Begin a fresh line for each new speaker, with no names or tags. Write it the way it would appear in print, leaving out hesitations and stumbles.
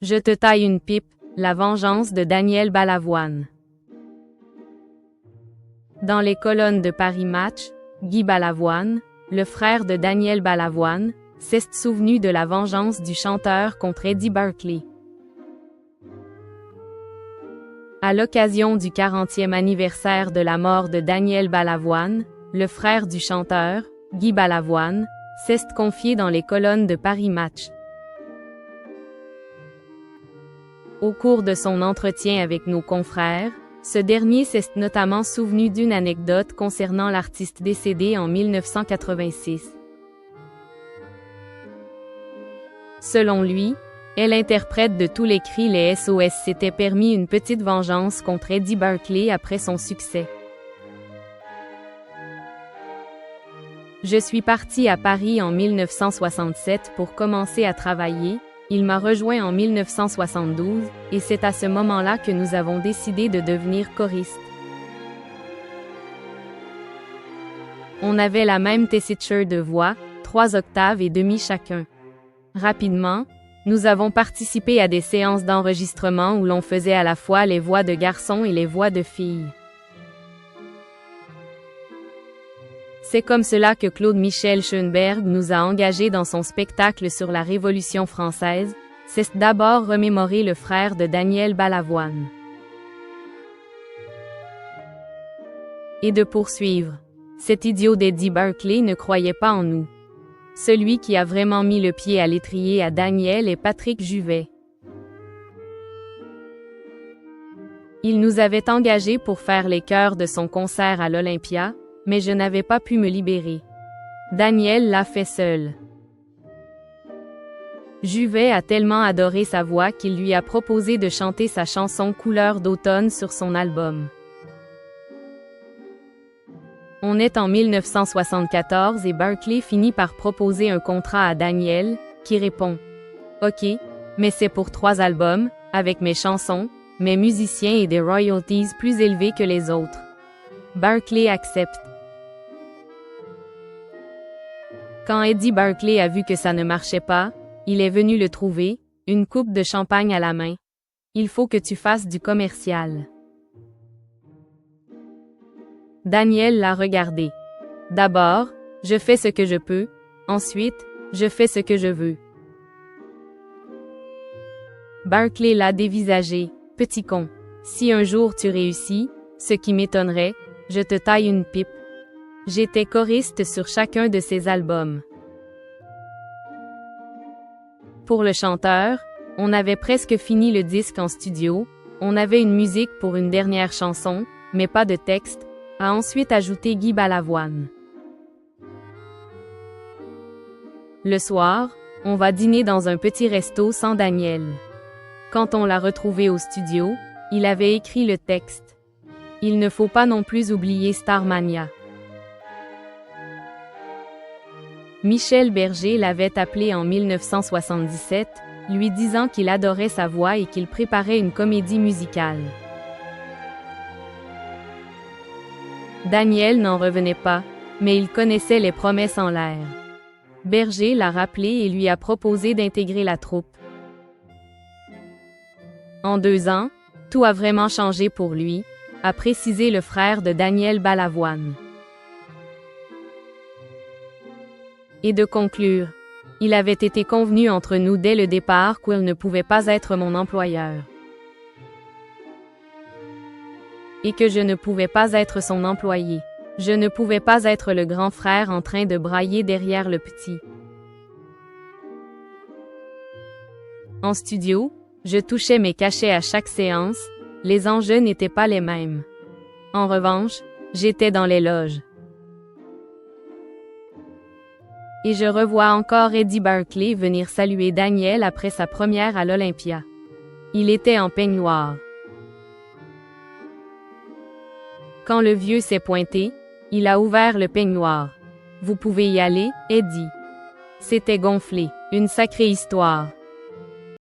Je te taille une pipe, la vengeance de Daniel Balavoine. Dans les colonnes de Paris Match, Guy Balavoine, le frère de Daniel Balavoine, s'est souvenu de la vengeance du chanteur contre Eddie Barclay. À l'occasion du 40e anniversaire de la mort de Daniel Balavoine, le frère du chanteur, Guy Balavoine, s'est confié dans les colonnes de Paris Match. Au cours de son entretien avec nos confrères, ce dernier s'est notamment souvenu d'une anecdote concernant l'artiste décédé en 1986. Selon lui, l'interprète de tous les cris les SOS s'était permis une petite vengeance contre Eddie Barclay après son succès. Je suis parti à Paris en 1967 pour commencer à travailler, il m'a rejoint en 1972, et c'est à ce moment-là que nous avons décidé de devenir choristes. On avait la même tessiture de voix, 3 octaves et demi chacun. Rapidement, nous avons participé à des séances d'enregistrement où l'on faisait à la fois les voix de garçons et les voix de filles. C'est comme cela que Claude Michel Schoenberg nous a engagés dans son spectacle sur la Révolution française, c'est d'abord remémorer le frère de Daniel Balavoine. Et de poursuivre. Cet idiot d'Eddie Barclay ne croyait pas en nous. Celui qui a vraiment mis le pied à l'étrier à Daniel est Patrick Juvet. Il nous avait engagés pour faire les chœurs de son concert à l'Olympia, mais je n'avais pas pu me libérer. Daniel l'a fait seul. Juvet a tellement adoré sa voix qu'il lui a proposé de chanter sa chanson Couleur d'automne sur son album. On est en 1974 et Barclay finit par proposer un contrat à Daniel, qui répond « Ok, mais c'est pour 3 albums, avec mes chansons, mes musiciens et des royalties plus élevés que les autres. » Barclay accepte. Quand Eddie Barclay a vu que ça ne marchait pas, il est venu le trouver, une coupe de champagne à la main. Il faut que tu fasses du commercial. Daniel l'a regardé. D'abord, je fais ce que je peux, ensuite, je fais ce que je veux. Barclay l'a dévisagé. Petit con. Si un jour tu réussis, ce qui m'étonnerait, je te taille une pipe. J'étais choriste sur chacun de ses albums. Pour le chanteur, on avait presque fini le disque en studio, on avait une musique pour une dernière chanson, mais pas de texte, a ensuite ajouté Guy Balavoine. Le soir, on va dîner dans un petit resto sans Daniel. Quand on l'a retrouvé au studio, il avait écrit le texte. Il ne faut pas non plus oublier Starmania. Michel Berger l'avait appelé en 1977, lui disant qu'il adorait sa voix et qu'il préparait une comédie musicale. Daniel n'en revenait pas, mais il connaissait les promesses en l'air. Berger l'a rappelé et lui a proposé d'intégrer la troupe. En 2 ans, tout a vraiment changé pour lui, a précisé le frère de Daniel Balavoine. Et de conclure, il avait été convenu entre nous dès le départ qu'il ne pouvait pas être mon employeur. Et que je ne pouvais pas être son employé. Je ne pouvais pas être le grand frère en train de brailler derrière le petit. En studio, je touchais mes cachets à chaque séance, les enjeux n'étaient pas les mêmes. En revanche, j'étais dans les loges. Et je revois encore Eddie Barclay venir saluer Daniel après sa première à l'Olympia. Il était en peignoir. Quand le vieux s'est pointé, il a ouvert le peignoir. Vous pouvez y aller, Eddie. C'était gonflé, une sacrée histoire.